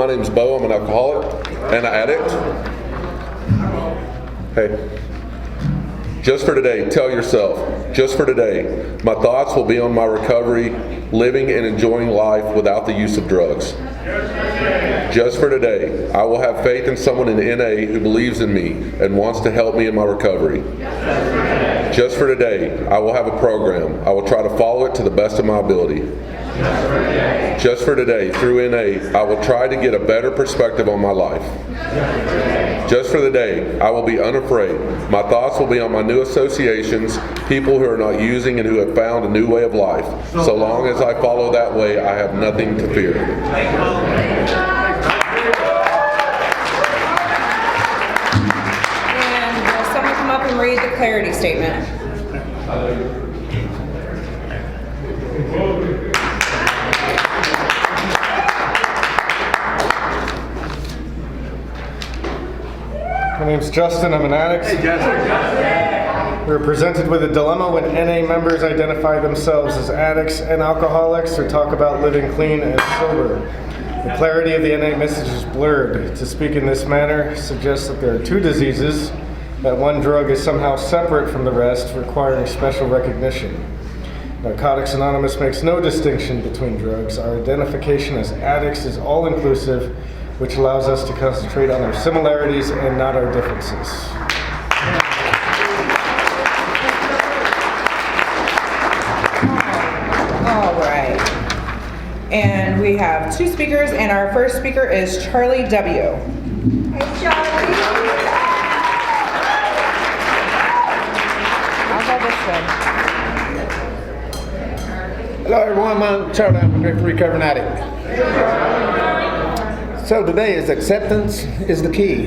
My name's Bo. I'm an alcoholic and an addict. Hey. Just for today, tell yourself, just for today, my thoughts will be on my recovery, living and enjoying life without the use of drugs. Just for today, I will have faith in someone in NA who believes in me and wants to help me in my recovery. Just for today, I will have a program. I will try to follow it to the best of my ability. Just for today, through NA, I will try to get a better perspective on my life. Just for the day, I will be unafraid. My thoughts will be on my new associations, people who are not using and who have found a new way of life. So long as I follow that way, I have nothing to fear. And will someone come up and read the clarity statement? My name's Justin. I'm an addict. Hey, Justin. We were presented with a dilemma when NA members identify themselves as addicts and alcoholics or talk about living clean and sober. The clarity of the NA message is blurred. To speak in this manner suggests that there are two diseases, that one drug is somehow separate from the rest, requiring special recognition. Narcotics Anonymous makes no distinction between drugs. Our identification as addicts is all-inclusive, which allows us to concentrate on our similarities and not our differences. All right. And we have two speakers, and our first speaker is Charlie W. Hey, Charlie. I'll go this way. Hello, everyone. I'm Charlie. I'm a recovering addict. So today is acceptance is the key.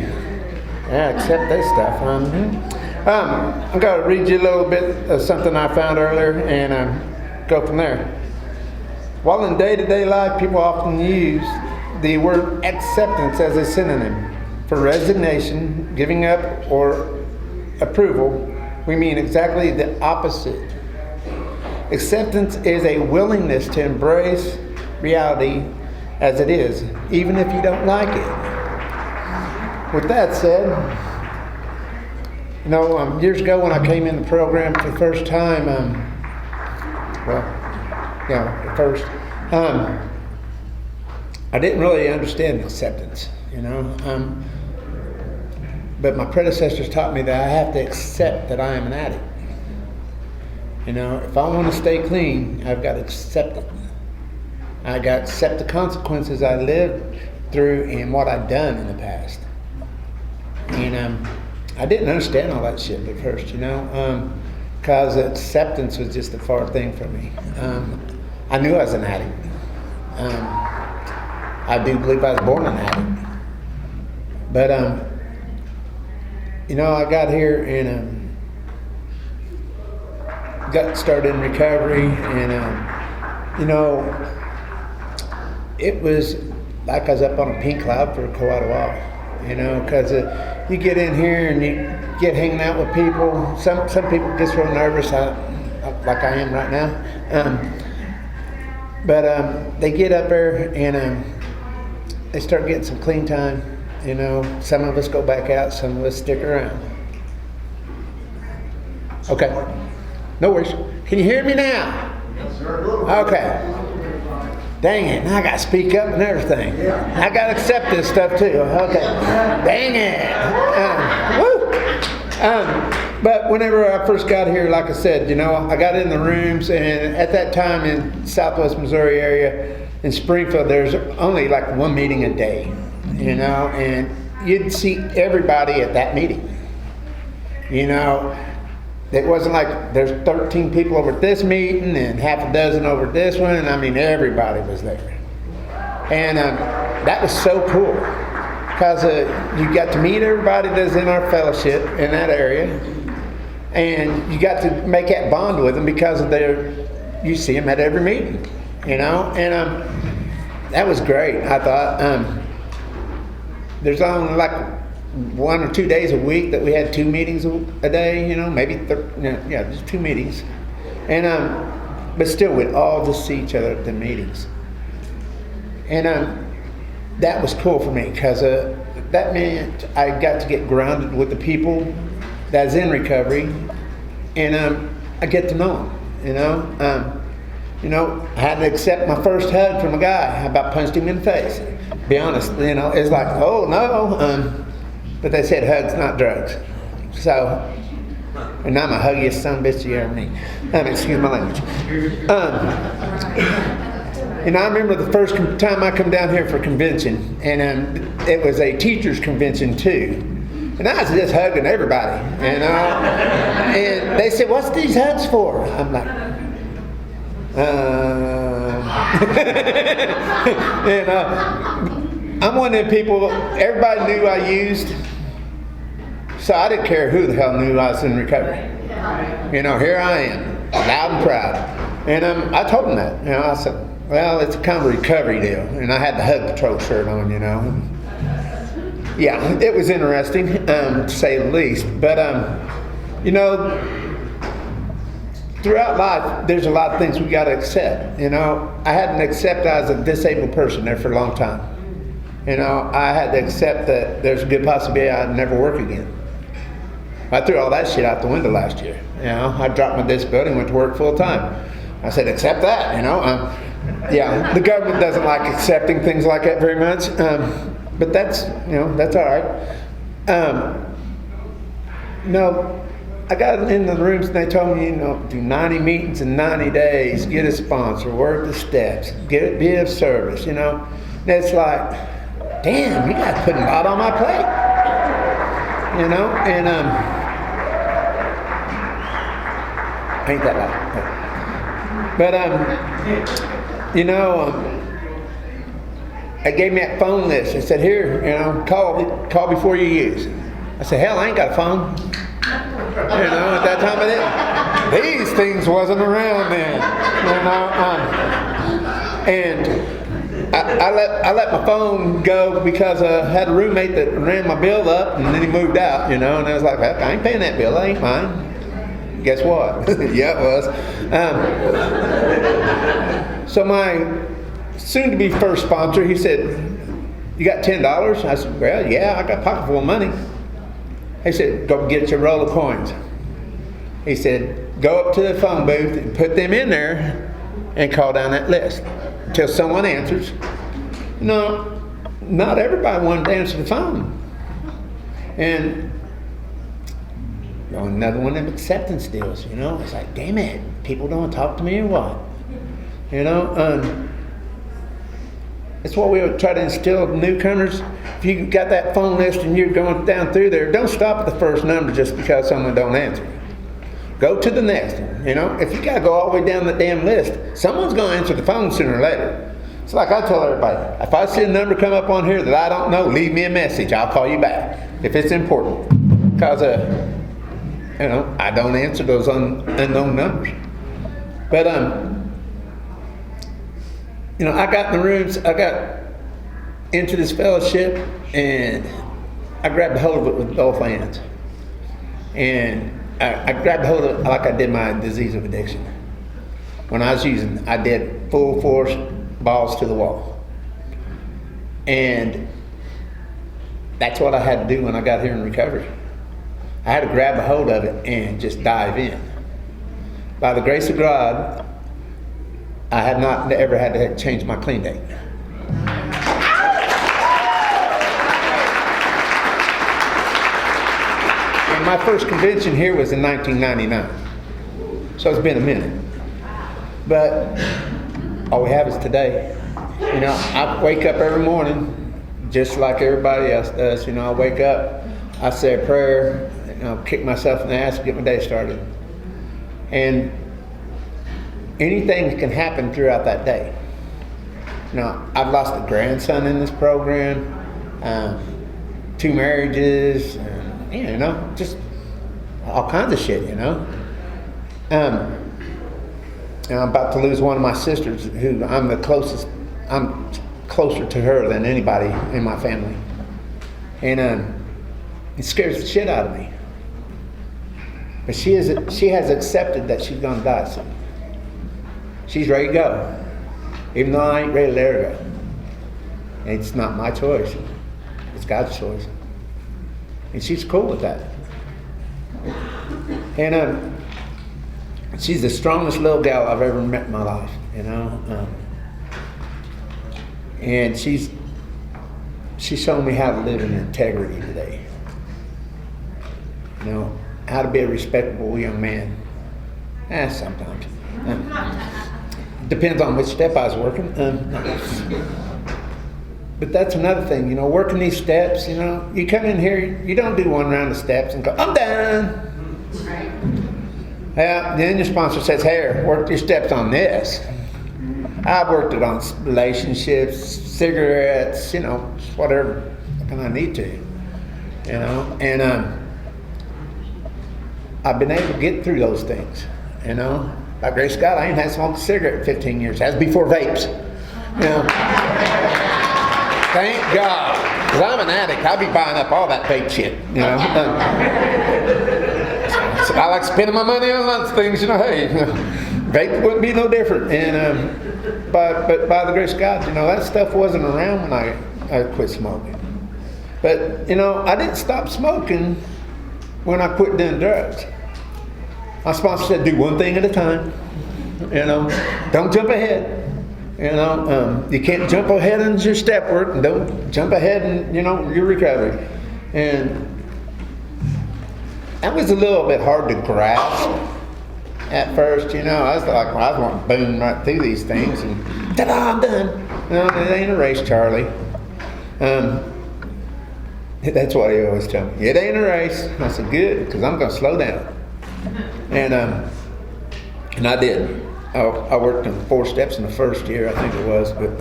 Yeah, accept that stuff. I'm going to read you a little bit of something I found earlier and go from there. While in day-to-day life, people often use the word acceptance as a synonym for resignation, giving up, or approval, we mean exactly the opposite. Acceptance is a willingness to embrace reality as it is, even if you don't like it. With that said, years ago when I came in the program for the first time, I didn't really understand acceptance, but my predecessors taught me that I have to accept that I am an addict. If I want to stay clean, I've got to accept it. I got to accept the consequences I lived through and what I'd done in the past. And I didn't understand all that shit at first, because acceptance was just a far thing for me. I knew I was an addict. I do believe I was born an addict. But, I got here and got started in recovery, and, it was like I was up on a pink cloud for quite a while, because you get in here and you get hanging out with people. Some people get real nervous, like I am right now. But they get up there and they start getting some clean time. Some of us go back out, some of us stick around. Okay, no worries. Can you hear me now? Yes, sir. Okay. Dang it, now I got to speak up and everything. I got to accept this stuff too. Okay. Dang it. But whenever I first got here, like I said, I got in the rooms, and at that time in Southwest Missouri area, in Springfield, there's only like one meeting a day, and you'd see everybody at that meeting. It wasn't like there's 13 people over at this meeting and half a dozen over at this one. Everybody was there. And that was so cool because you got to meet everybody that's in our fellowship in that area. And you got to make that bond with them because of you see them at every meeting, And that was great. I thought there's only like 1 or 2 days a week that we had 2 meetings a day, maybe just 2 meetings, and but still we'd all just see each other at the meetings. And that was cool for me because that meant I got to get grounded with the people that's in recovery, and I get to know them. I had to accept my first hug from a guy. I about punched him in the face. Be honest, it's like, oh no, but they said hugs, not drugs. So, and I'm a huggiest son of a bitch you ever meet. Excuse my language. I remember the first time I come down here for convention, and it was a teachers convention too. And I was just hugging everybody, and they said, "What's these hugs for?" I'm like, I'm one of them people. Everybody knew I used, so I didn't care who the hell knew I was in recovery. Here I am, loud and proud, and I told them that. I said, well, it's kind of a recovery deal. And I had the Hug Patrol shirt on, Yeah, it was interesting, to say the least. But, throughout life, there's a lot of things we got to accept. I had to accept I was a disabled person there for a long time. I had to accept that there's a good possibility I'd never work again. I threw all that shit out the window last year. I dropped my disability and went to work full time. I said, accept that, Yeah, the government doesn't like accepting things like that very much, but that's all right. I got in the rooms and they told me, do 90 meetings in 90 days, get a sponsor, work the steps, be of service, And it's like, damn, you got to put a lot on my plate, ain't that loud. But, they gave me that phone list. They said, here, call before you use. I said, hell, I ain't got a phone. At that time of day, these things wasn't around then. And I let my phone go because I had a roommate that ran my bill up, and then he moved out, and I was like, I ain't paying that bill, that ain't mine. Guess what? Yeah, it was. So my soon-to-be first sponsor, he said, you got $10? I said, well, yeah, I got a pocket full of money. He said, go get your roll of coins. He said, go up to the phone booth and put them in there and call down that list until someone answers. Not everybody wanted to answer the phone. And another one of them acceptance deals, It's like, damn it, people don't talk to me or what? It's what we would try to instill in newcomers. If you got that phone list and you're going down through there, don't stop at the first number just because someone don't answer. Go to the next one. If you got to go all the way down the damn list, someone's going to answer the phone sooner or later. It's like I tell everybody, if I see a number come up on here that I don't know, leave me a message. I'll call you back if it's important. Because, I don't answer those unknown numbers. But, I got in the rooms, I got into this fellowship, and I grabbed a hold of it with both hands. And I grabbed hold of it like I did my disease of addiction. When I was using, I did full force, balls to the wall. And that's what I had to do when I got here in recovery. I had to grab a hold of it and just dive in. By the grace of God, I have not ever had to change my clean date. And my first convention here was in 1999. So it's been a minute. But all we have is today. I wake up every morning just like everybody else does. I wake up, I say a prayer, kick myself in the ass and get my day started. And anything can happen throughout that day. I've lost a grandson in this program, 2 marriages, just all kinds of shit, And I'm about to lose one of my sisters who I'm closer to her than anybody in my family. And it scares the shit out of me. But she has accepted that she's gonna die soon. She's ready to go, even though I ain't ready to let her go. It's not my choice. It's God's choice. And she's cool with that. And she's the strongest little gal I've ever met in my life, you know. And she's shown me how to live in integrity today. You know, how to be a respectable young man. Sometimes. Depends on which step I was working. But that's another thing, you know, working these steps, you know, you come in here, you don't do one round of steps and go, I'm done. Right. Yeah, then your sponsor says, hey, work your steps on this. I've worked it on relationships, cigarettes, you know, whatever I need to, you know, and I've been able to get through those things, you know. By grace of God, I ain't had smoked a cigarette in 15 years. That's before vapes, you know. Thank God, because I'm an addict. I'd be buying up all that fake shit, you know. So I like spending my money on those things, you know. Hey, vape wouldn't be no different. And but by the grace of God, you know, that stuff wasn't around when I quit smoking. But you know, I didn't stop smoking when I quit doing drugs. My sponsor said, do one thing at a time. You know, don't jump ahead. You know, you can't jump ahead in your step work, and don't jump ahead in, you know, your recovery. And that was a little bit hard to grasp at first, you know. I was like, well, I was wanting to boom right through these things, and ta-da, I'm done. No, it ain't a race, Charlie. That's what he always told me. It ain't a race. I said, good, because I'm going to slow down. And I did. I worked in 4 steps in the first year, I think it was, but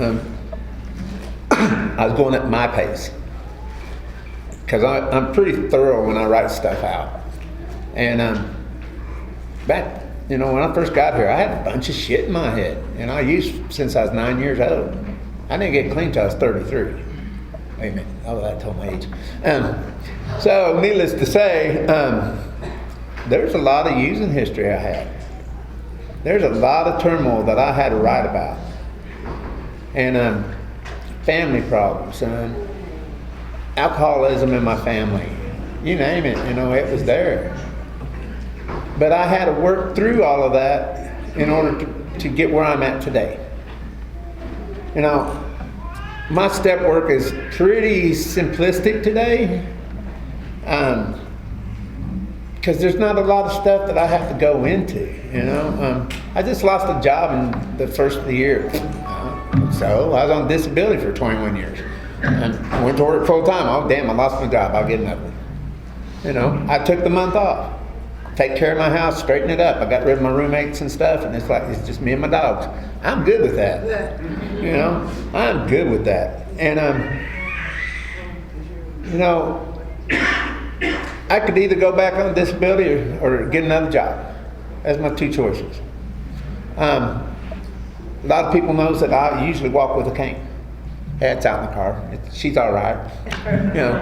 I was going at my pace. Because I'm pretty thorough when I write stuff out. And back, you know, when I first got here, I had a bunch of shit in my head. And I used since I was 9 years old. I didn't get clean till I was 33. Wait a minute, oh, that told my age. So, needless to say, there's a lot of using history I had. There's a lot of turmoil that I had to write about. And family problems, alcoholism in my family, you name it, you know, it was there. But I had to work through all of that in order to get where I'm at today. You know, my step work is pretty simplistic today. Because there's not a lot of stuff that I have to go into, you know. I just lost a job in the first of the year. So I was on disability for 21 years. And I went to work full time. Oh, damn, I lost my job. I'll get another one. You know, I took the month off. Take care of my house, straighten it up. I got rid of my roommates and stuff, and it's like, it's just me and my dogs. I'm good with that. You know, I'm good with that. And, you know, I could either go back on disability or get another job. That's my 2 choices. A lot of people knows that I usually walk with a cane. Yeah, it's out in the car. She's all right. You know,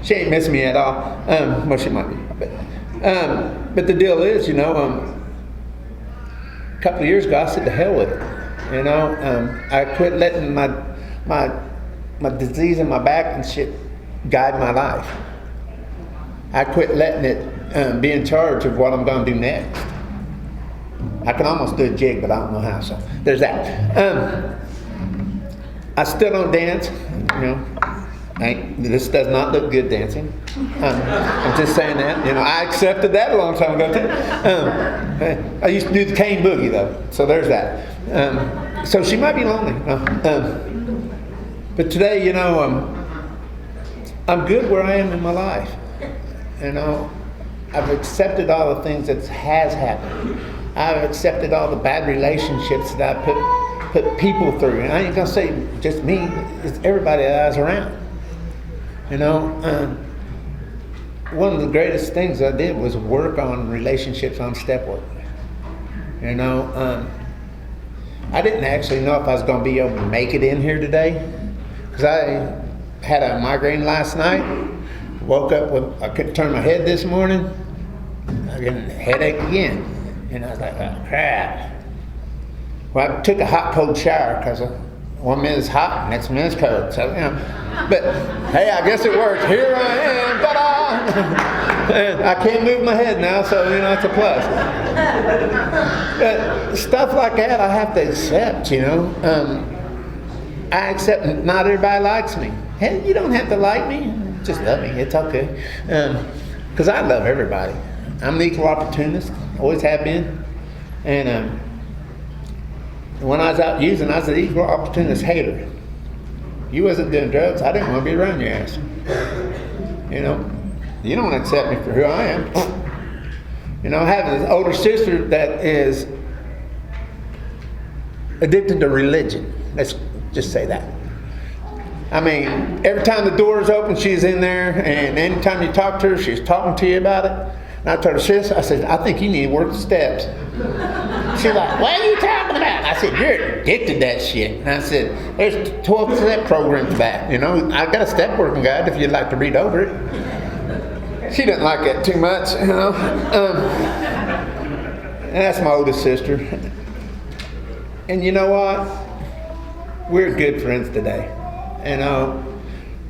she ain't missing me at all. Well, she might be. But the deal is, you know, a couple of years ago, I said to hell with it. You know, I quit letting my disease in my back and shit guide my life. I quit letting it be in charge of what I'm going to do next. I can almost do a jig, but I don't know how, so there's that. I still don't dance, you know. This does not look good dancing. I'm just saying that. You know, I accepted that a long time ago, too. I used to do the cane boogie, though, so there's that. So she might be lonely. But today, you know, I'm good where I am in my life. You know, I've accepted all the things that has happened. I've accepted all the bad relationships that I put people through. And I ain't gonna say just me, it's everybody that I was around. You know, one of the greatest things I did was work on relationships on step work. You know, I didn't actually know if I was gonna be able to make it in here today, because I had a migraine last night. Woke up with, I couldn't turn my head this morning. I got a headache again. And I was like, oh, crap. Well, I took a hot cold shower because 1 minute's hot, next minute's cold. So, but hey, I guess it worked. Here I am, ta-da! And I can't move my head now, so it's a plus. But stuff like that, I have to accept. I accept not everybody likes me. Hey, you don't have to like me. Just love me. It's okay. Because I love everybody. I'm an equal opportunist. Always have been. And when I was out using, I was an equal opportunist hater. You wasn't doing drugs, I didn't want to be around your ass. You don't accept me for who I am. I have an older sister that is addicted to religion. Let's just say that. I mean, every time the door is open, she's in there, and anytime you talk to her, she's talking to you about it. And I told her, sis, I said, I think you need to work the steps. She's like, what are you talking about? I said, you're addicted to that shit. And I said, there's 12-step program for that. I got a step working guide if you'd like to read over it. She didn't like it too much, And that's my oldest sister. And you know what? We're good friends today.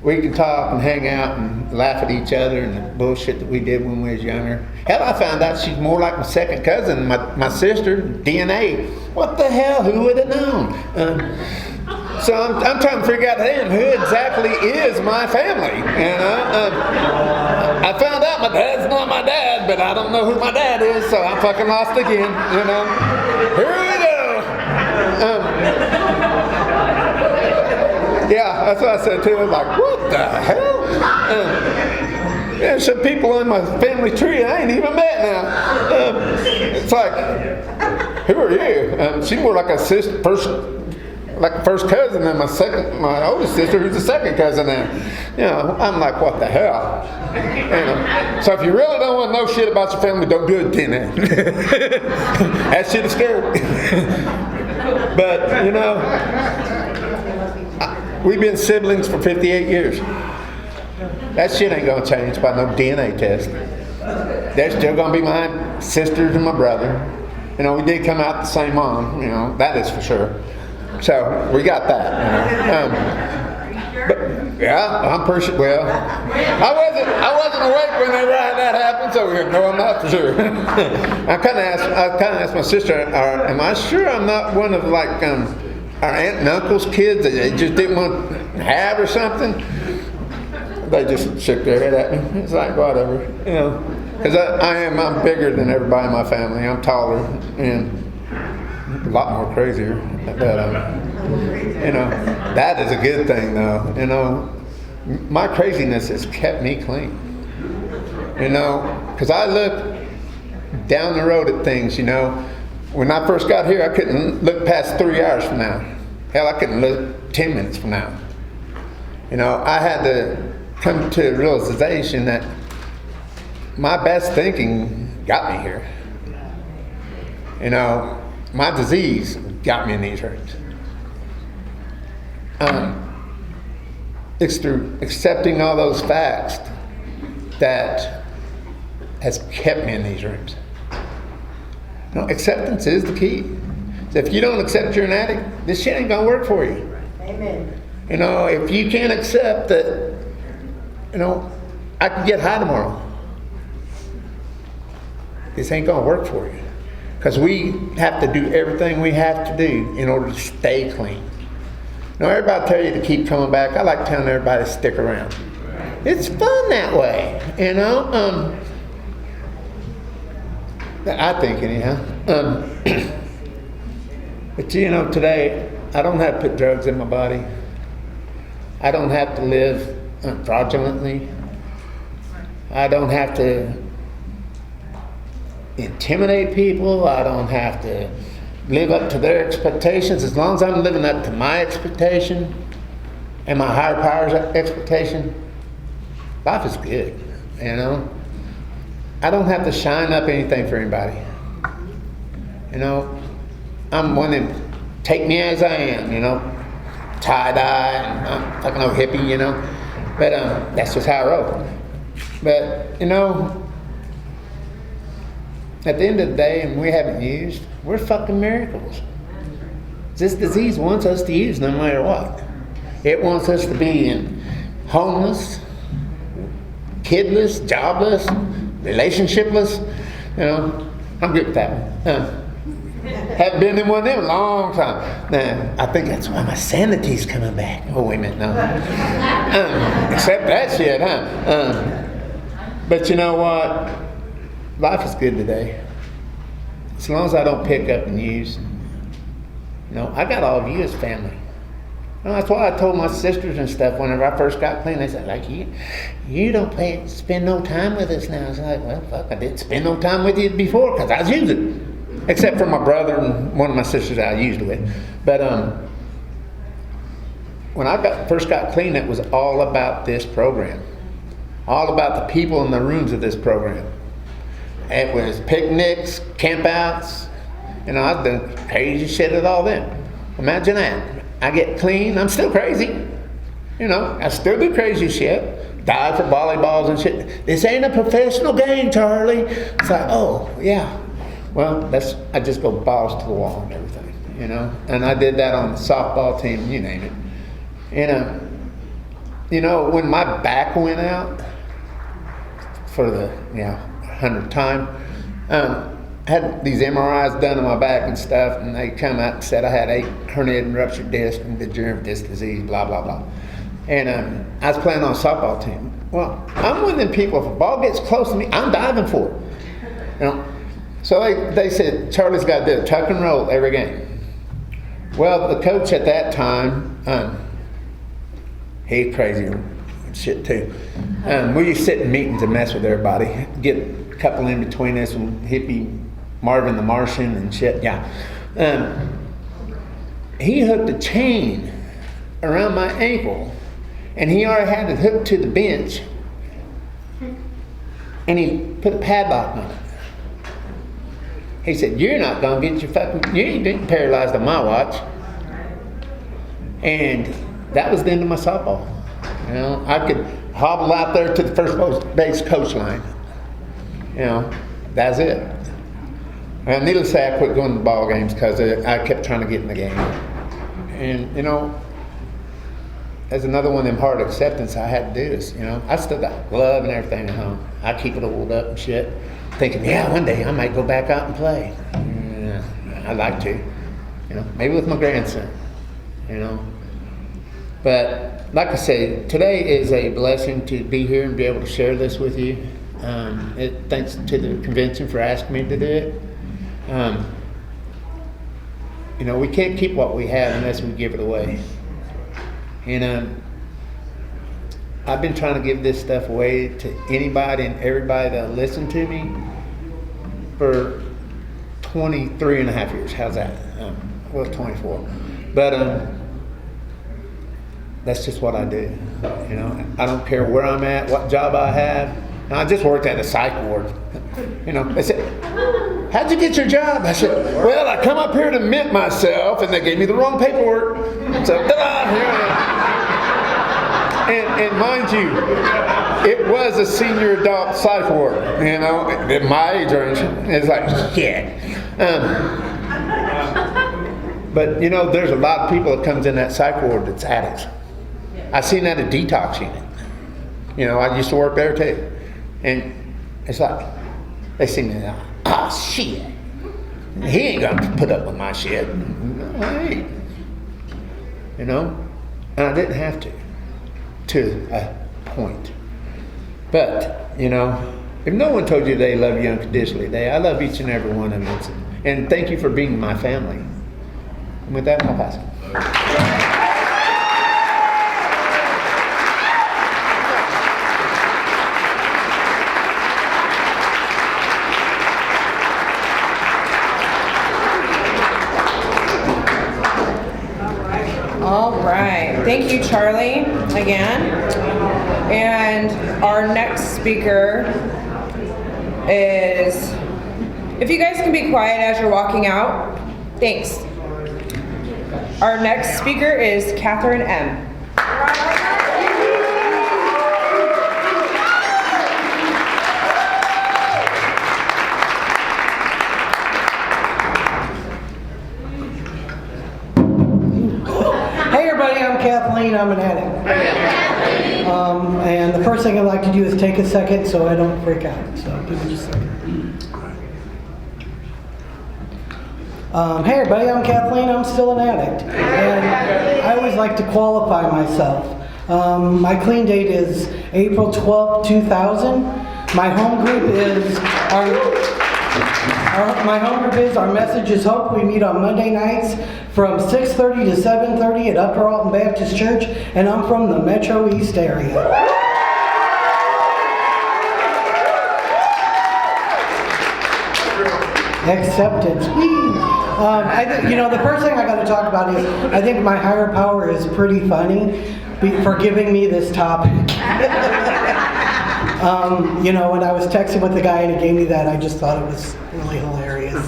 We can talk and hang out and laugh at each other and the bullshit that we did when we was younger. Hell, I found out she's more like my second cousin, my sister, DNA. What the hell? Who would have known? So I'm trying to figure out who exactly is my family. I found out my dad's not my dad, but I don't know who my dad is, so I'm fucking lost again. Here we go. Yeah, that's what I said too. I was like, what the hell? There's some people on my family tree I ain't even met now. It's like, who are you? She's more like a sister, first cousin than my oldest sister, who's the second cousin now. I'm like, what the hell? So if you really don't want to know shit about your family, don't do it then. That shit is scary. But we've been siblings for 58 years. That shit ain't gonna change by no DNA test. They're still gonna be my sisters and my brother. We did come out the same mom, that is for sure. So we got that. But yeah, I'm pretty sure. Well, I wasn't awake whenever that happened, so no, I'm not for sure. I kind of asked my sister, am I sure I'm not one of our aunt and uncle's kids that they just didn't want to have or something? They just shook their head at me. It's like, whatever, because I'm bigger than everybody in my family. I'm taller and a lot more crazier. But that is a good thing, though. My craziness has kept me clean. Because I look down the road at things. When I first got here, I couldn't look past 3 hours from now. Hell, I couldn't look 10 minutes from now. I had to come to a realization that my best thinking got me here. My disease got me in these hurts. It's through accepting all those facts that has kept me in these rooms. Acceptance is the key. So if you don't accept you're an addict, this shit ain't gonna work for you. Amen. If you can't accept that, I could get high tomorrow. This ain't gonna work for you. Because we have to do everything we have to do in order to stay clean. Everybody tell you to keep coming back. I like telling everybody to stick around. It's fun that way, I think anyhow. But today, I don't have to put drugs in my body. I don't have to live fraudulently. I don't have to intimidate people. I don't have to live up to their expectations. As long as I'm living up to my expectation and my higher power's expectation, life is good, I don't have to shine up anything for anybody. I'm one that take me as I am, tie-dye, and I'm fucking old hippie, but that's just how I roll. But, at the end of the day, and we haven't used, we're fucking miracles. This disease wants us to use no matter what. It wants us to be homeless, kidless, jobless, relationshipless. You know, I'm good with that one. Haven't been in one of them in a long time. Now, I think that's why my sanity's coming back. Oh, wait a minute, no. Except that shit, huh? But you know what? Life is good today. As long as I don't pick up and use. You know, I got all of you as family. You know, that's why I told my sisters and stuff whenever I first got clean. They said, like, you don't spend no time with us now. I was like, well, fuck, I didn't spend no time with you before because I was using. Except for my brother and one of my sisters I used with. But when I first got clean, it was all about this program. All about the people in the rooms of this program. It was picnics, campouts. You know, I've done crazy shit at all them. Imagine that. I get clean, I'm still crazy. You know, I still do crazy shit. Die for volleyballs and shit. This ain't a professional game, Charlie. It's like, oh, yeah. Well, I just go balls to the wall and everything, you know. And I did that on the softball team, you name it. And, you know, when my back went out for the, 100th time, I had these MRIs done on my back and stuff, and they come out and said I had a herniated and ruptured disc and degenerative disc disease, blah, blah, blah. And I was playing on a softball team. Well, I'm one of them people, if a ball gets close to me, I'm diving for it, you know. So they said, Charlie's got to do a tuck and roll every game. Well, the coach at that time, he's crazy and shit too. We used to sit in meetings and mess with everybody, get a couple in between us and hippie Marvin the Martian and shit, yeah. He hooked a chain around my ankle and he already had it hooked to the bench and he put a padlock on it. He said, you're not going to get your you ain't getting paralyzed on my watch. And that was the end of my softball. You know, I could hobble out there to the first base coach line. You know, that's it. And needless to say, I quit going to ball games because I kept trying to get in the game. And, you know, there's another one of them hard acceptance I had to do is, you know, I still got glove and everything at home. I keep it oiled up and shit. Thinking, one day I might go back out and play. Yeah, I'd like to, you know, maybe with my grandson, you know. But like I say, today is a blessing to be here and be able to share this with you. Thanks to the convention for asking me to do it. You know, we can't keep what we have unless we give it away. And I've been trying to give this stuff away to anybody and everybody that'll listen to me for 23 and a half years. How's that? Well, 24. But that's just what I do. You know, I don't care where I'm at, what job I have. Now, I just worked at a psych ward. You know, they said, how'd you get your job? I said, well, I come up here to admit myself, and they gave me the wrong paperwork. So, ta-da, here I am. And mind you, it was a senior adult psych ward, you know, at my age range. It's like, shit. But, you know, there's a lot of people that comes in that psych ward that's addicts. I've seen that at detox unit. You know, I used to work there too. And it's like, they see me now, shit. He ain't gonna put up with my shit. No, I ain't. You know? And I didn't have to a point. But, you know, if no one told you they love you unconditionally, I love each and every one of you. And thank you for being my family. And with that, I'll pass it. All right. Thank you, Charlie, again. And our next speaker is, if you guys can be quiet as you're walking out, thanks. Our next speaker is Catherine M. And the first thing I like to do is take a second so I don't freak out. So give me just a second. Hey everybody, I'm Kathleen. I'm still an addict. And I always like to qualify myself. My clean date is April 12, 2000. My home group is Our Message is Hope. We meet on Monday nights from 6:30 to 7:30 at Upper Alton Baptist Church, and I'm from the Metro East area. Acceptance. The first thing I got to talk about is I think my higher power is pretty funny for giving me this topic. When I was texting with the guy and he gave me that, I just thought it was really hilarious.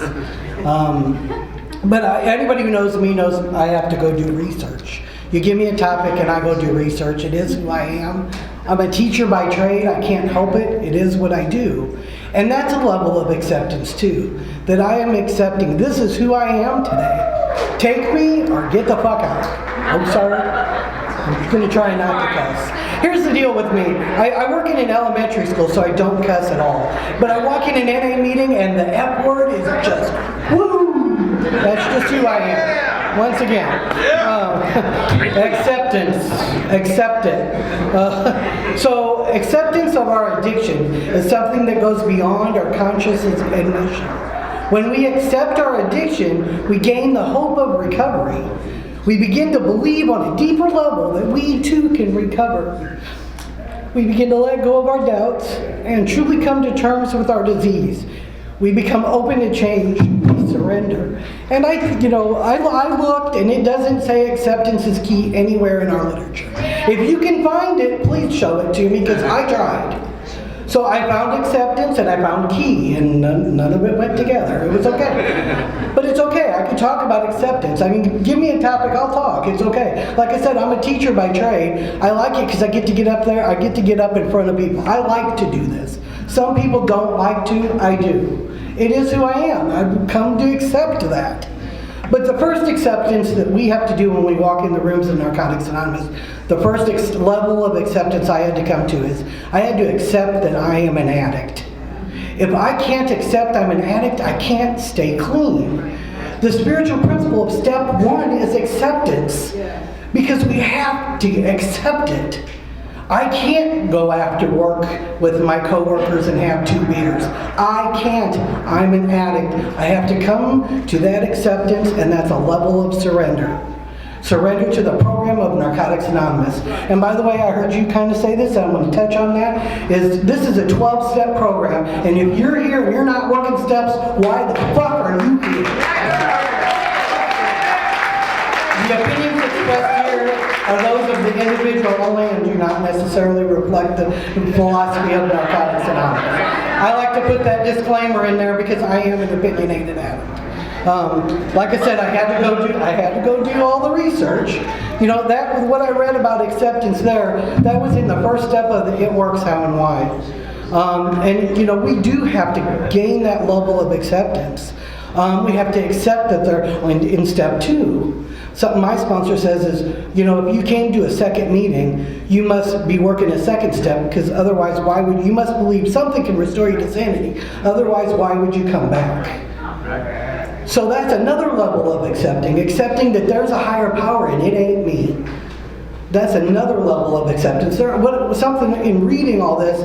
But anybody who knows me knows I have to go do research. You give me a topic and I go do research. It is who I am. I'm a teacher by trade. I can't help it. It is what I do. And that's a level of acceptance too, that I am accepting this is who I am today. Take me or get the fuck out. I'm sorry. I'm going to try not to cuss. Here's the deal with me. I work in an elementary school, so I don't cuss at all. But I walk in an NA meeting and the F word is just, woo! That's just who I am. Once again. Acceptance. Accept it. So acceptance of our addiction is something that goes beyond our conscious admission. When we accept our addiction, we gain the hope of recovery. We begin to believe on a deeper level that we too can recover. We begin to let go of our doubts and truly come to terms with our disease. We become open to change. We surrender. And I looked and it doesn't say acceptance is key anywhere in our literature. If you can find it, please show it to me because I tried. So I found acceptance and I found key, and none of it went together. It was okay. But it's okay. I can talk about acceptance. I mean, give me a topic, I'll talk. It's okay. Like I said, I'm a teacher by trade. I like it because I get to get up there. I get to get up in front of people. I like to do this. Some people don't like to. I do. It is who I am. I've come to accept that. But the first acceptance that we have to do when we walk in the rooms of Narcotics Anonymous, the first level of acceptance I had to come to is I had to accept that I am an addict. If I can't accept I'm an addict, I can't stay clean. The spiritual principle of step one is acceptance, because we have to accept it. I can't go after work with my coworkers and have 2 beers. I can't. I'm an addict. I have to come to that acceptance, and that's a level of surrender. Surrender to the program of Narcotics Anonymous. And by the way, I heard you kind of say this, and I'm going to touch on that, this is a 12-step program, and if you're here and you're not working steps, why the fuck are you here? The opinions expressed here are those of the individual only and do not necessarily reflect the philosophy of Narcotics Anonymous. I like to put that disclaimer in there because I am an opinionated addict. Like I said, I had to go do all the research. That was what I read about acceptance there. That was in the first step of the It Works How and Why. We do have to gain that level of acceptance. We have to accept that they're in step 2. Something my sponsor says is, if you came to a second meeting, you must be working a second step, because otherwise you must believe something can restore you to sanity. Otherwise, why would you come back? So that's another level of accepting that there's a higher power and it ain't me. That's another level of acceptance. Something in reading all this,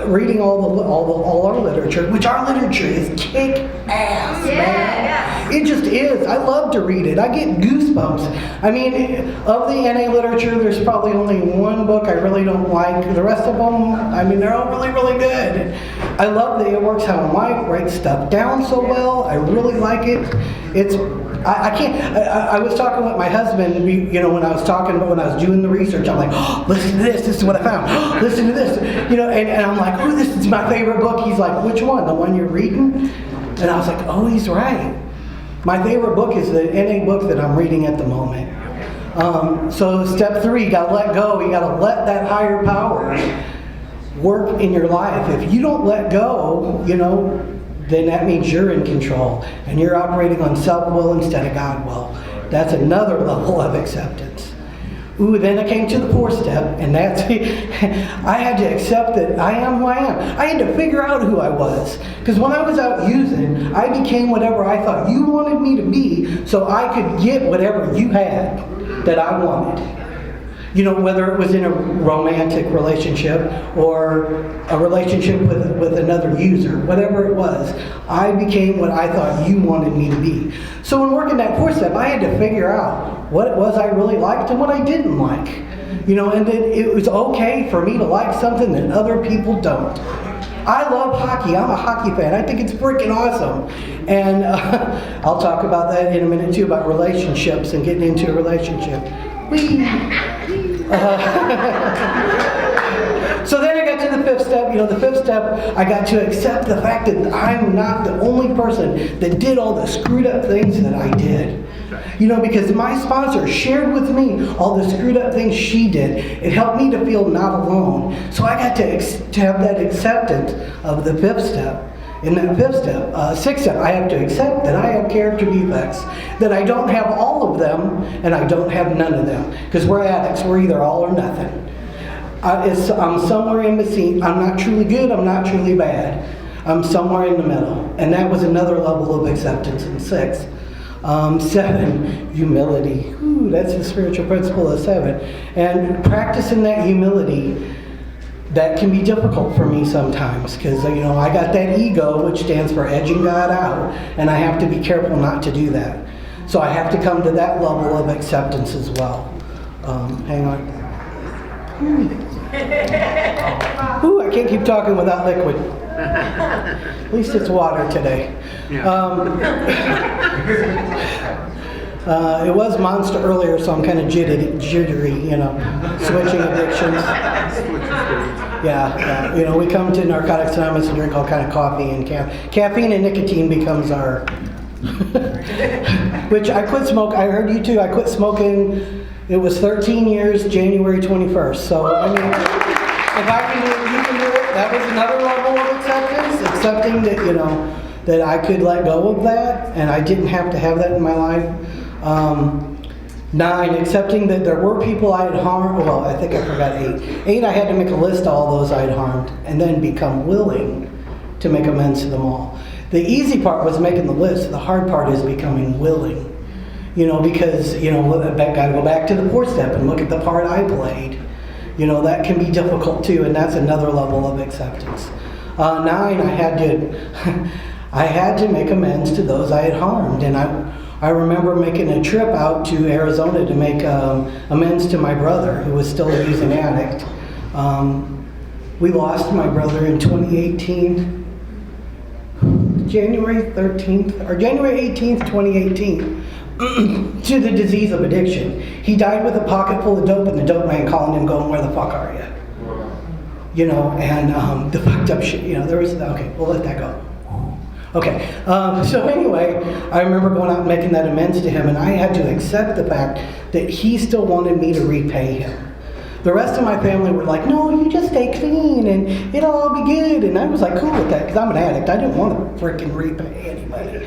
reading all our literature, which our literature is kick ass, man. It just is. I love to read it. I get goosebumps. I mean, of the NA literature, there's probably only one book I really don't like. The rest of them, they're all really, really good. I love that It Works How and Why. Writes stuff down so well. I really like it. I was talking with my husband, when I was doing the research, I'm like, oh, listen to this is what I found. Oh, listen to this. And I'm like, oh, this is my favorite book. He's like, which one? The one you're reading? And I was like, oh, he's right. My favorite book is the NA book that I'm reading at the moment. So step 3, you gotta let go. You gotta let that higher power work in your life. If you don't let go, then that means you're in control and you're operating on self-will instead of God will. That's another level of acceptance. Ooh, then I came to the 4-step, and that's, I had to accept that I am who I am. I had to figure out who I was. Because when I was out using, I became whatever I thought you wanted me to be, so I could get whatever you had that I wanted. You know, whether it was in a romantic relationship or a relationship with another user, whatever it was, I became what I thought you wanted me to be. So when working that 4-step, I had to figure out what it was I really liked and what I didn't like. You know, and then it was okay for me to like something that other people don't. I love hockey. I'm a hockey fan. I think it's freaking awesome. And I'll talk about that in a minute too, about relationships and getting into a relationship. So then I got to the 5th step. You know, the 5th step, I got to accept the fact that I'm not the only person that did all the screwed up things that I did. You know, because my sponsor shared with me all the screwed up things she did. It helped me to feel not alone. So I got to have that acceptance of the 5th step. In that 5th step, 6th step, I have to accept that I have character defects, that I don't have all of them, and I don't have none of them. Because we're addicts, we're either all or nothing. I'm somewhere in between. I'm not truly good, I'm not truly bad. I'm somewhere in the middle. And that was another level of acceptance in 6. 7, humility. Ooh, that's the spiritual principle of 7. And practicing that humility, that can be difficult for me sometimes because, you know, I got that ego, which stands for edging God out, and I have to be careful not to do that. So I have to come to that level of acceptance as well. Hang on. Ooh, I can't keep talking without liquid. At least it's water today. It was Monster earlier, so I'm kind of jittery, you know, switching addictions. Yeah, you know, we come to Narcotics Anonymous and drink all kind of coffee and caffeine and nicotine becomes our, which I quit smoke. I heard you too. I quit smoking. It was 13 years, January 21st. So I mean, if I can do it, you can do it. That was another level of acceptance, accepting that, you know, that I could let go of that and I didn't have to have that in my life. 9, accepting that there were people I had harmed. Well, I think I forgot 8. 8, I had to make a list of all those I had harmed and then become willing to make amends to them all. The easy part was making the list. The hard part is becoming willing. You know, because, you know, I gotta go back to the 4th step and look at the part I played. You know, that can be difficult too, and that's another level of acceptance. 9, I had to make amends to those I had harmed, and I remember making a trip out to Arizona to make amends to my brother, who was still a using addict. We lost my brother in 2018, January 13th, or January 18th, 2018, to the disease of addiction. He died with a pocket full of dope, and the dope man calling him going, "Where the fuck are you?" You know, and the fucked up shit, you know, there was, okay, we'll let that go. Okay, so anyway, I remember going out and making that amends to him, and I had to accept the fact that he still wanted me to repay him. The rest of my family were like, "No, you just stay clean and it'll all be good." And I was like, cool with that, because I'm an addict. I didn't want to freaking repay anybody.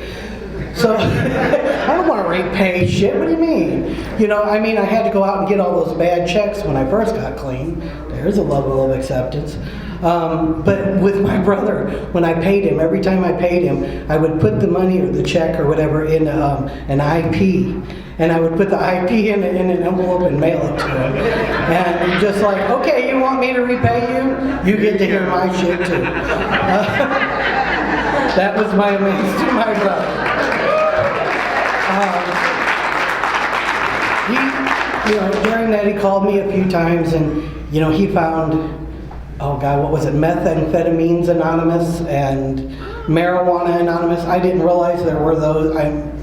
So, I don't want to repay shit. What do you mean? You know, I mean, I had to go out and get all those bad checks when I first got clean. There's a level of acceptance. But with my brother, when I paid him, every time I paid him, I would put the money or the check or whatever in an IP. And I would put the IP in an envelope and mail it to him. And just like, okay, you want me to repay you? You get to hear my shit too. That was my amends to my brother. During that he called me a few times and, you know, he found, oh God, what was it, Methamphetamines Anonymous and Marijuana Anonymous. I didn't realize there were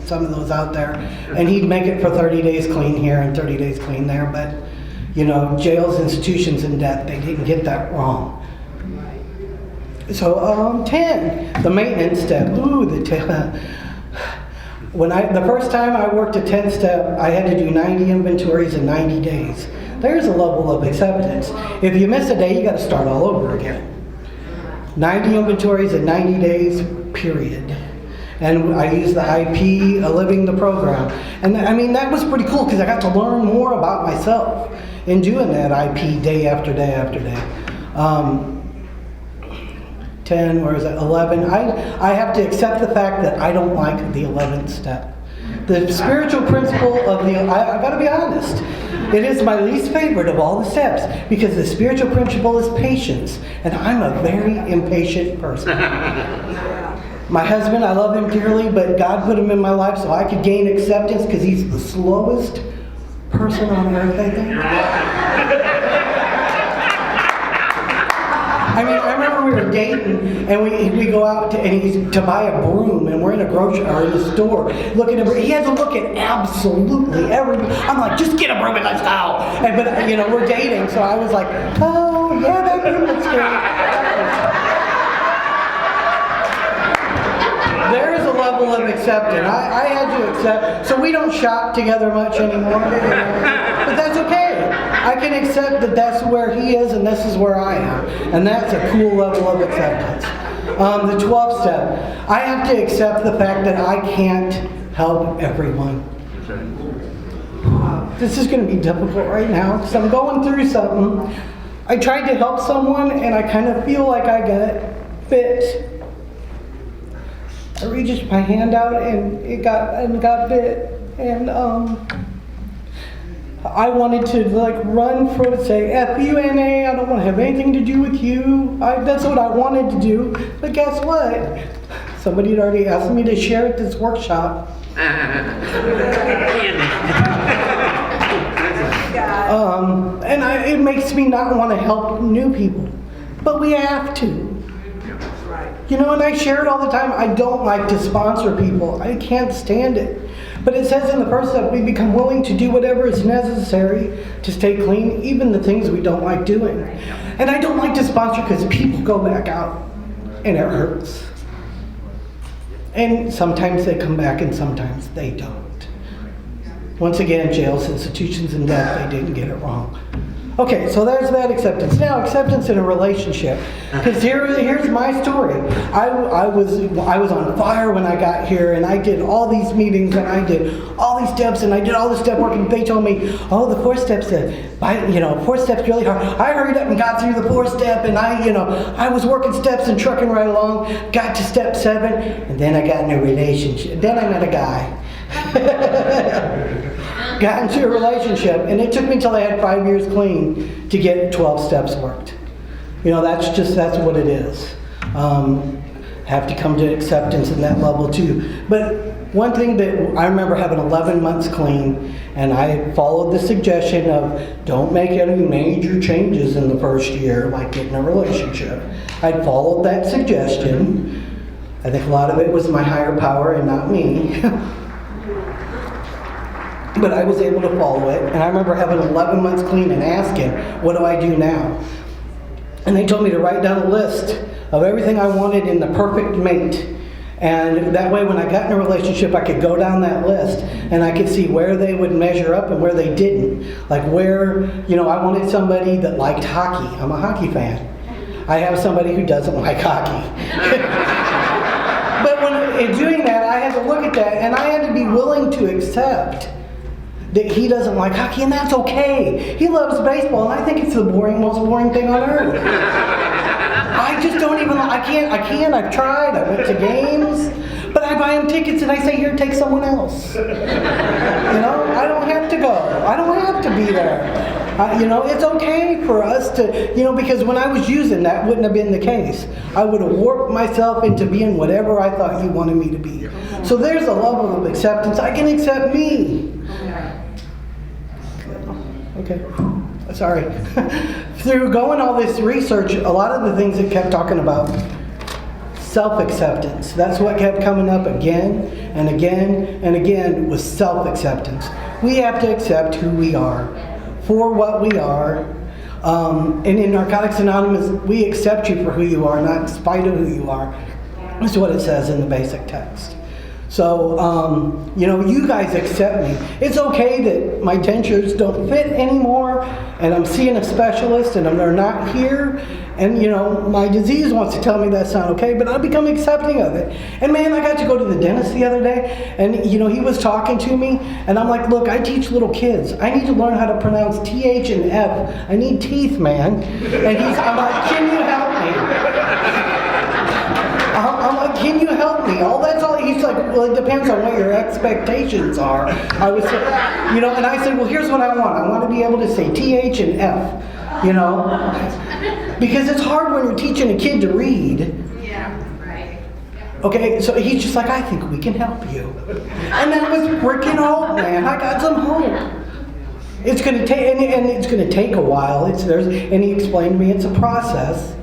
some of those out there. And he'd make it for 30 days clean here and 30 days clean there. But, you know, jails, institutions, and death, they didn't get that wrong. So, 10, the maintenance step. Ooh, the first time I worked a 10-step, I had to do 90 inventories in 90 days. There's a level of acceptance. If you miss a day, you got to start all over again. 90 inventories in 90 days, period. And I used the IP, living the program. And I mean, that was pretty cool because I got to learn more about myself. in doing that. I pee day after day after day. 10, where is it? 11. I have to accept the fact that I don't like the 11th step. The spiritual principle of the, I gotta be honest, it is my least favorite of all the steps because the spiritual principle is patience, and I'm a very impatient person. My husband, I love him dearly, but God put him in my life so I could gain acceptance because he's the slowest person on earth, I think. I mean, I remember we were dating, and we go out to buy a broom, and we're in a grocery or in a store looking at. He has to look at absolutely everything. I'm like, just get a broom and let's go. But you know, we're dating, so I was like, oh yeah, that broom looks great. There is a level of acceptance. I had to accept, so we don't shop together much anymore. But that's okay. I can accept that that's where he is and this is where I am. And that's a cool level of acceptance. The 12th step, I have to accept the fact that I can't help everyone. This is going to be difficult right now because I'm going through something. I tried to help someone and I kind of feel like I got bit. I reached my hand out and it got bit. And I wanted to run for it, say, F you, NA, I don't want to have anything to do with you. That's what I wanted to do. But guess what? Somebody had already asked me to share at this workshop. It makes me not want to help new people. But we have to. You know, and I share it all the time. I don't like to sponsor people. I can't stand it. But it says in the first step, we become willing to do whatever is necessary to stay clean, even the things we don't like doing. And I don't like to sponsor because people go back out and it hurts. And sometimes they come back and sometimes they don't. Once again, jails, institutions, and death, they didn't get it wrong. Okay, so there's that acceptance. Now, acceptance in a relationship. Because here's my story. I was on fire when I got here, and I did all these meetings, and I did all these steps, and I did all this step work, and they told me, oh, the 4 steps, 4 steps really hard. I hurried up and got through the 4th step, and I was working steps and trucking right along, got to step 7, and then I got in a relationship. Then I met a guy. Got into a relationship, and it took me till I had 5 years clean to get 12 steps worked. You know, that's what it is. Have to come to acceptance in that level too. But one thing that I remember having 11 months clean, and I followed the suggestion of don't make any major changes in the first year, like getting a relationship. I followed that suggestion. I think a lot of it was my higher power and not me. But I was able to follow it, and I remember having 11 months clean and asking, what do I do now? And they told me to write down a list of everything I wanted in the perfect mate. And that way when I got in a relationship, I could go down that list and I could see where they would measure up and where they didn't. Like where, I wanted somebody that liked hockey. I'm a hockey fan. I have somebody who doesn't like hockey. But in doing that, I had to look at that and I had to be willing to accept that he doesn't like hockey, and that's okay. He loves baseball, and I think it's the most boring thing on earth. I just don't even, I can't, I've tried, I went to games, but I buy him tickets and I say, here, take someone else. I don't have to go. I don't have to be there. It's okay for us to, because when I was using, that wouldn't have been the case. I would have warped myself into being whatever I thought you wanted me to be. So there's a level of acceptance. I can accept me. Okay, sorry. Through going all this research, a lot of the things it kept talking about, self-acceptance. That's what kept coming up again and again and again was self-acceptance. We have to accept who we are for what we are. And in Narcotics Anonymous, we accept you for who you are, not in spite of who you are. That's what it says in the basic text. So, you guys accept me. It's okay that my dentures don't fit anymore. and I'm seeing a specialist and they're not here, and my disease wants to tell me that's not okay, but I'll become accepting of it. And man, I got to go to the dentist the other day, and he was talking to me, and I'm like, look, I teach little kids. I need to learn how to pronounce TH and F. I need teeth, man. And I'm like, can you help me? I'm like, can you help me? He's like, well, it depends on what your expectations are. I was, and I said, well, here's what I want. I want to be able to say TH and F, because it's hard when you're teaching a kid to read. Yeah, right. Okay, so he's just like, I think we can help you. And that was freaking hope, man. I got some hope. It's going to take, and it's going to take a while. And he explained to me it's a process.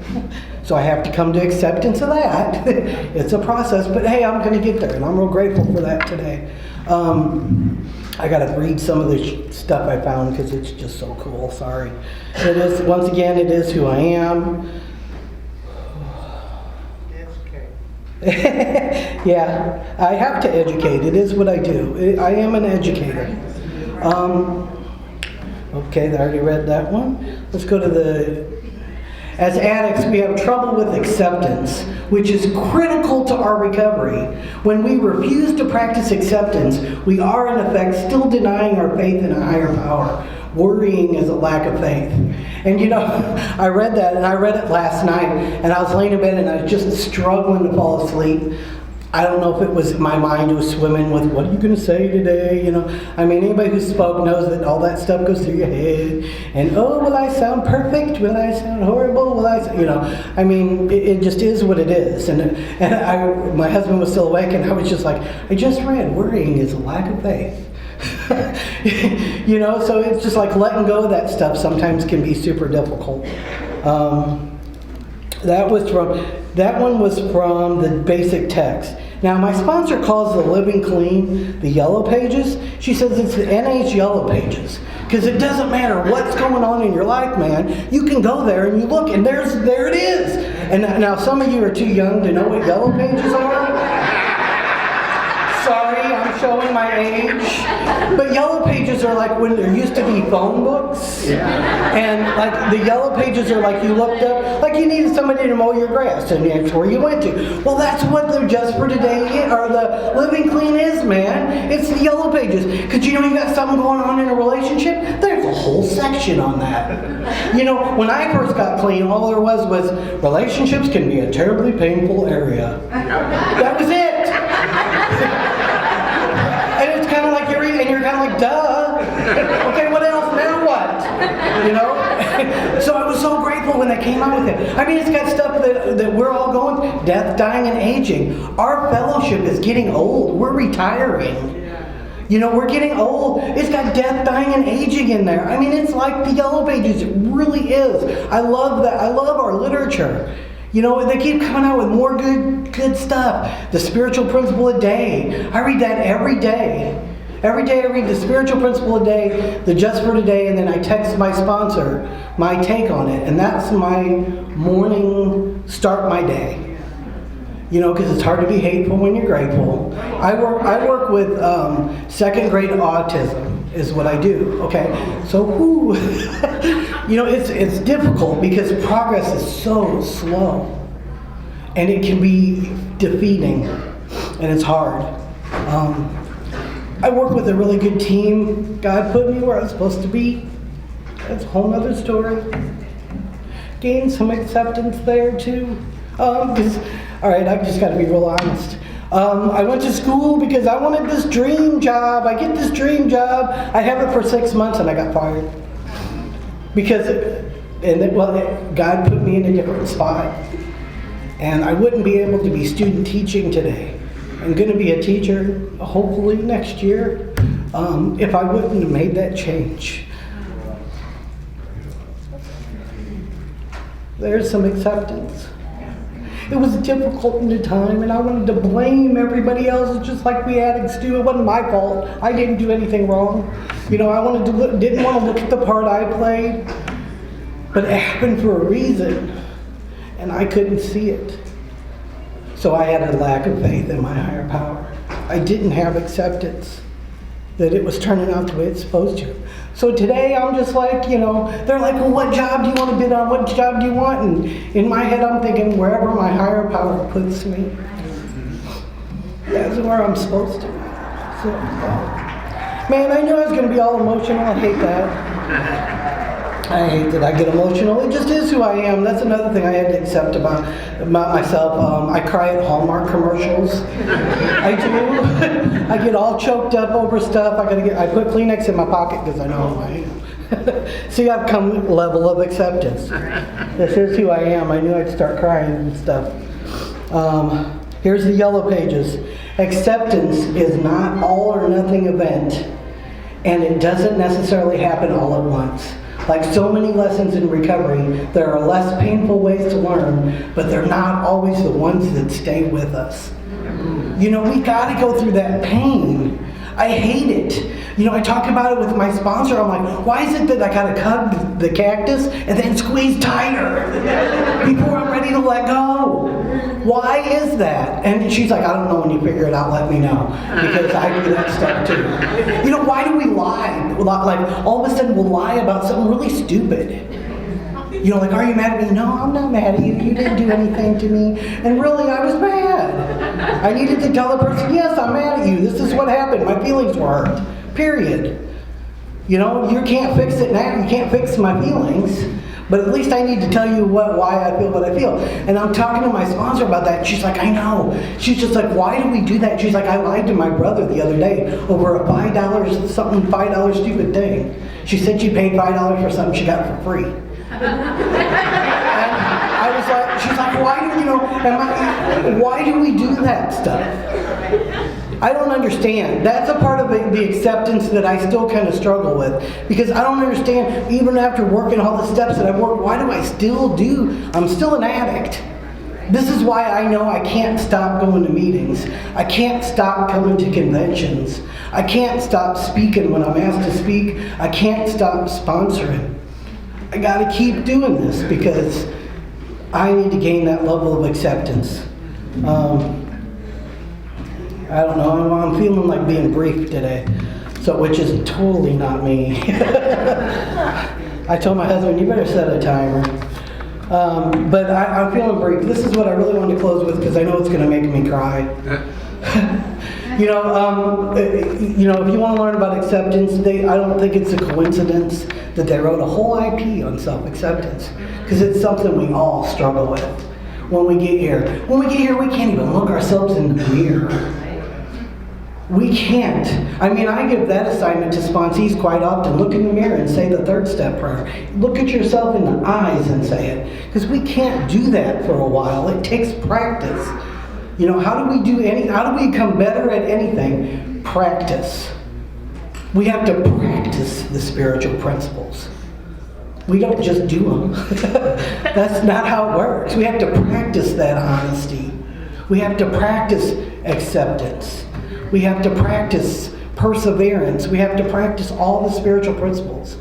So I have to come to acceptance of that. It's a process, but hey, I'm going to get there, and I'm real grateful for that today. I got to read some of the stuff I found because it's just so cool. Sorry. It is, once again, it is who I am. Yeah, I have to educate. It is what I do. I am an educator. Okay, I already read that one. Let's go to as addicts, we have trouble with acceptance, which is critical to our recovery. When we refuse to practice acceptance, we are in effect still denying our faith in a higher power. Worrying is a lack of faith. And I read that, and I read it last night, and I was laying in bed and I was just struggling to fall asleep. I don't know if it was my mind was swimming with, what are you going to say today? Anybody who spoke knows that all that stuff goes through your head. And, will I sound perfect? Will I sound horrible? Will I, it just is what it is. And my husband was still awake, and I was just like, I just read, worrying is a lack of faith. So it's just like letting go of that stuff sometimes can be super difficult. That one was from the basic text. Now, my sponsor calls the Living Clean the Yellow Pages. She says it's the NH Yellow Pages. Because it doesn't matter what's going on in your life, man. You can go there and you look, and there it is. And now some of you are too young to know what Yellow Pages are. Sorry, I'm showing my age. But Yellow Pages are like when there used to be phone books. And like the Yellow Pages are like you looked up, like you needed somebody to mow your grass, and that's where you went to. Well, that's what the Just for Today or the Living Clean is, man. It's the Yellow Pages. Because you got something going on in a relationship, there's a whole section on that. When I first got clean, all there was relationships can be a terribly painful area. That was it. And it's kind of like you're kind of like, duh. Okay, what else? Now what? So I was so grateful when they came out with it. It's got stuff that we're all going through. Death, dying, and aging. Our fellowship is getting old. We're retiring. We're getting old. It's got death, dying, and aging in there. It's like the Yellow Pages. It really is. I love that. I love our literature. They keep coming out with more good stuff. The Spiritual Principle a Day. I read that every day. Every day I read the Spiritual Principle a Day, the Just for Today, and then I text my sponsor my take on it. And that's my morning start my day. Because it's hard to be hateful when you're grateful. I work with second grade autism is what I do. Okay, so it's difficult because progress is so slow, and it can be defeating, and it's hard. I work with a really good team. God put me where I was supposed to be. That's a whole other story. Gained some acceptance there too. All right, I just got to be real honest. I went to school because I wanted this dream job. I get this dream job. I have it for 6 months and I got fired. God put me in a different spot. And I wouldn't be able to be student teaching today. I'm going to be a teacher hopefully next year if I wouldn't have made that change. There's some acceptance. It was difficult in the time, and I wanted to blame everybody else, just like we addicts do. It wasn't my fault. I didn't do anything wrong. I didn't want to look at the part I played, but it happened for a reason, and I couldn't see it. So I had a lack of faith in my higher power. I didn't have acceptance that it was turning out the way it's supposed to. So today I'm just like, you know, they're like, well, what job do you want to bid on? What job do you want? And in my head I'm thinking, wherever my higher power puts me, that's where I'm supposed to be. So, man, I knew I was going to be all emotional. I hate that. I hate that I get emotional. It just is who I am. That's another thing I had to accept about myself. I cry at Hallmark commercials. I do. I get all choked up over stuff. I put Kleenex in my pocket because I know who I am. See, I've come level of acceptance. This is who I am. I knew I'd start crying and stuff. Here's the yellow pages. Acceptance is not all or nothing event, and it doesn't necessarily happen all at once. Like so many lessons in recovery, there are less painful ways to learn, but they're not always the ones that stay with us. You know, we gotta go through that pain. I hate it. You know, I talk about it with my sponsor. I'm like, why is it that I gotta cut the cactus and then squeeze tighter before I'm ready to let go? Why is that? And she's like, I don't know, when you figure it out, let me know. Because I do that stuff too. You know, why do we lie? Like, all of a sudden we'll lie about something really stupid. You know, like, are you mad at me? No, I'm not mad at you. You didn't do anything to me. And really, I was mad. I needed to tell the person, yes, I'm mad at you. This is what happened. My feelings were hurt. Period. You know, you can't fix it now. You can't fix my feelings. But at least I need to tell you why I feel what I feel. And I'm talking to my sponsor about that. And she's like, I know. She's just like, why do we do that? She's like, I lied to my brother the other day over a $5 stupid thing. She said she paid $5 for something she got for free. And I was like, she's like, why do we do that stuff? I don't understand. That's a part of the acceptance that I still kind of struggle with. Because I don't understand, even after working all the steps that I've worked, why do I still I'm still an addict. This is why I know I can't stop going to meetings. I can't stop coming to conventions. I can't stop speaking when I'm asked to speak. I can't stop sponsoring. I gotta keep doing this because I need to gain that level of acceptance. I don't know, I'm feeling like being brief today, which is totally not me. I told my husband, you better set a timer. But I'm feeling brief. This is what I really wanted to close with because I know it's going to make me cry. If you want to learn about acceptance, I don't think it's a coincidence that they wrote a whole IP on self-acceptance because it's something we all struggle with when we get here. When we get here, we can't even look ourselves in the mirror. We can't. I mean, I give that assignment to sponsees quite often. Look in the mirror and say the third step prayer. Look at yourself in the eyes and say it. Because we can't do that for a while. It takes practice. You know, how do we become better at anything? Practice. We have to practice the spiritual principles. We don't just do them. That's not how it works. We have to practice that honesty. We have to practice acceptance. We have to practice perseverance. We have to practice all the spiritual principles.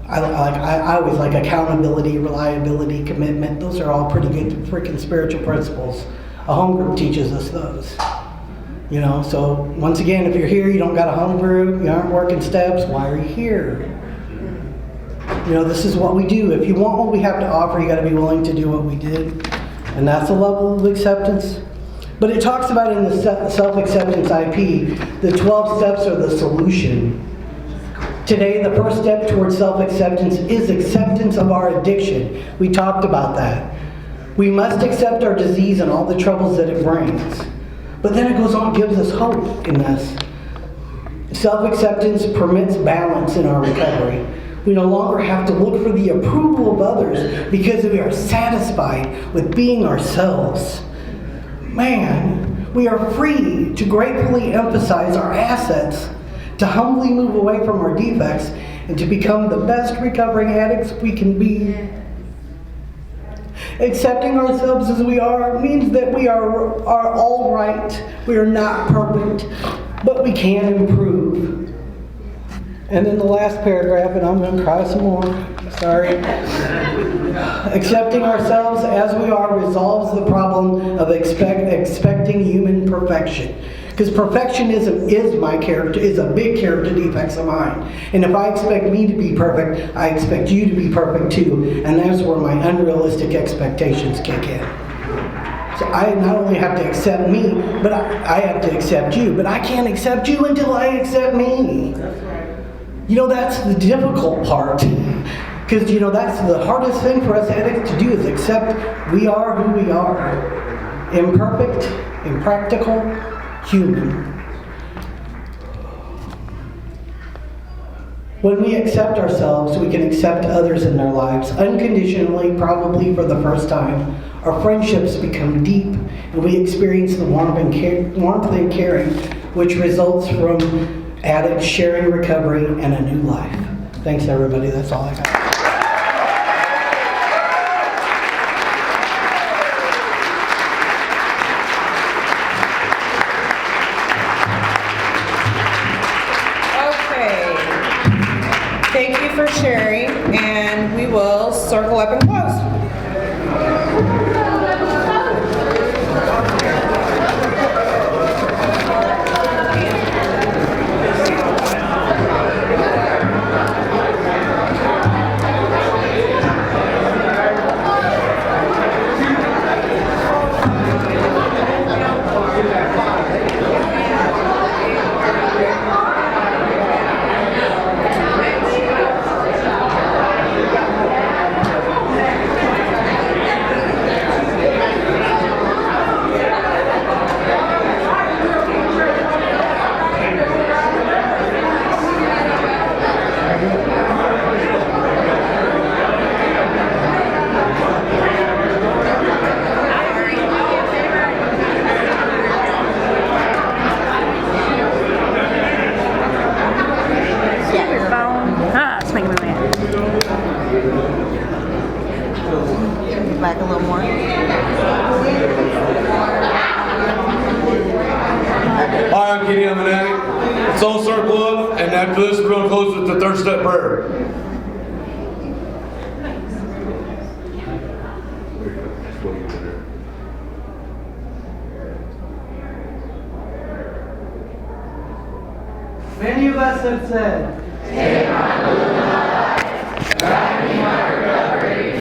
I always like accountability, reliability, commitment. Those are all pretty good freaking spiritual principles. A home group teaches us those. You know, so once again, if you're here, you don't got a home group, you aren't working steps, why are you here? You know, this is what we do. If you want what we have to offer, you got to be willing to do what we did. And that's a level of acceptance. But it talks about in the self-acceptance IP, the 12 steps are the solution. Today, the first step towards self-acceptance is acceptance of our addiction. We talked about that. We must accept our disease and all the troubles that it brings. But then it goes on, gives us hope in this. Self-acceptance permits balance in our recovery. We no longer have to look for the approval of others because we are satisfied with being ourselves. Man, we are free to gratefully emphasize our assets, to humbly move away from our defects, and to become the best recovering addicts we can be. Accepting ourselves as we are means that we are all right. We are not perfect, but we can improve. And then the last paragraph, and I'm going to cry some more. Sorry. Accepting ourselves as we are resolves the problem of expecting human perfection. Because perfectionism is my character, is a big character defect of mine. And if I expect me to be perfect, I expect you to be perfect too. And that's where my unrealistic expectations kick in. So I not only have to accept me, but I have to accept you. But I can't accept you until I accept me. You know, that's the difficult part. Because, you know, that's the hardest thing for us addicts to do is accept we are who we are. Imperfect, impractical, human. When we accept ourselves, we can accept others in their lives unconditionally, probably for the first time. Our friendships become deep, and we experience the warmth and caring, which results from addicts sharing recovery and a new life. Thanks, everybody. That's all I got. Okay. Thank you for sharing, and we will circle up and close. Back a little more. Hi, I'm Kenny. I'm an addict. It's all circle up, and after this, we're going to close with the third step prayer. Many of us have said,